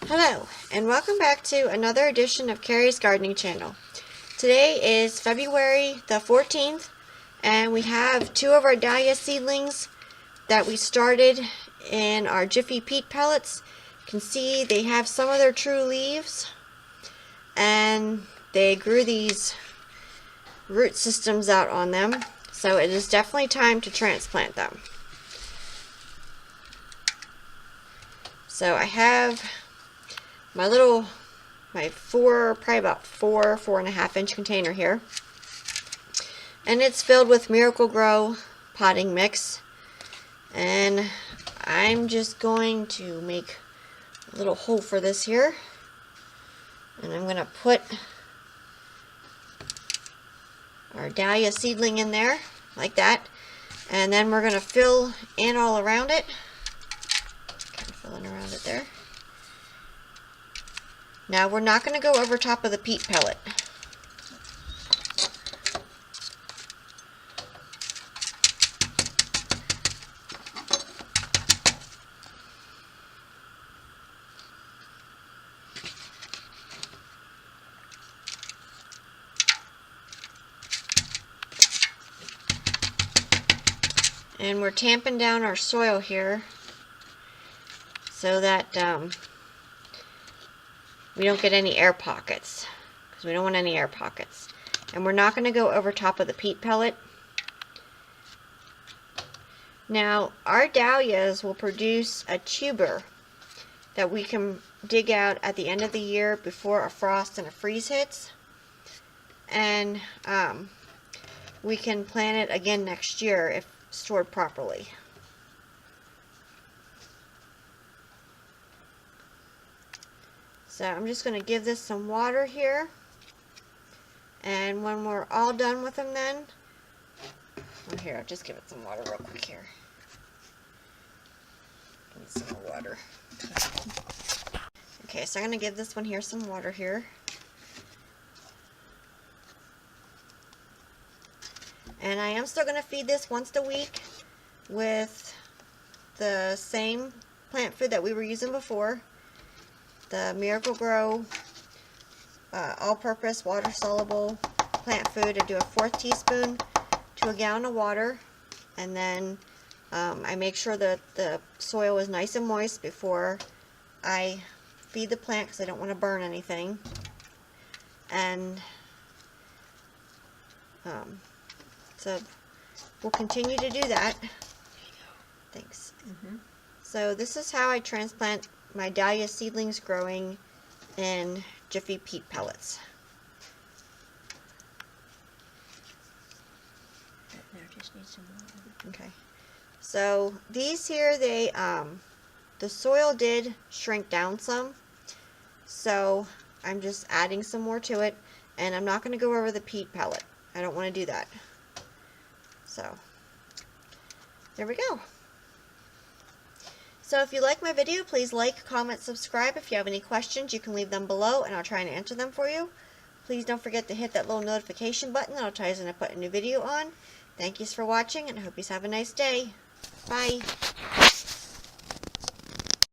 Hello, and welcome back to another edition of Carrie's Gardening Channel. Today is February the 14th, and we have two of our dahlia seedlings that we started in our Jiffy Peat pellets. You can see they have some of their true leaves, and they grew these root systems out on them, so it is definitely time to transplant them. So I have my probably about 4.5 inch container here, and it's filled with Miracle-Gro potting mix, and I'm just going to make a little hole for this here, and I'm going to put our dahlia seedling in there like that, and then we're going to fill in all around it, kind of filling around it there. Now we're not going to go over top of the peat pellet. And we're tamping down our soil here so that we don't get any air pockets, because we don't want any air pockets. And we're not going to go over top of the peat pellet. Now, our dahlias will produce a tuber that we can dig out at the end of the year before a frost and a freeze hits. And we can plant it again next year if stored properly. So I'm just going to give this some water here, and when we're all done with them then, here, I'll just give it some water real quick here. Need some more water. Okay, so I'm going to give this one here some water here. And I am still going to feed this once a week with the same plant food that we were using before. The Miracle-Gro all-purpose water-soluble plant food. I do a 1/4 teaspoon to a gallon of water, and then I make sure that the soil is nice and moist before I feed the plant, because I don't want to burn anything. And so we'll continue to do that. Thanks. So this is how I transplant my dahlia seedlings growing in Jiffy Peat pellets. There, just need some water. Okay. So these here, they the soil did shrink down some, so I'm just adding some more to it, and I'm not going to go over the peat pellet. I don't want to do that. So there we go. So if you like my video, please like, comment, subscribe. If you have any questions, you can leave them below, and I'll try and answer them for you. Please don't forget to hit that little notification button. That'll tell you when I put a new video on. Thank you for watching, and I hope you have a nice day. Bye.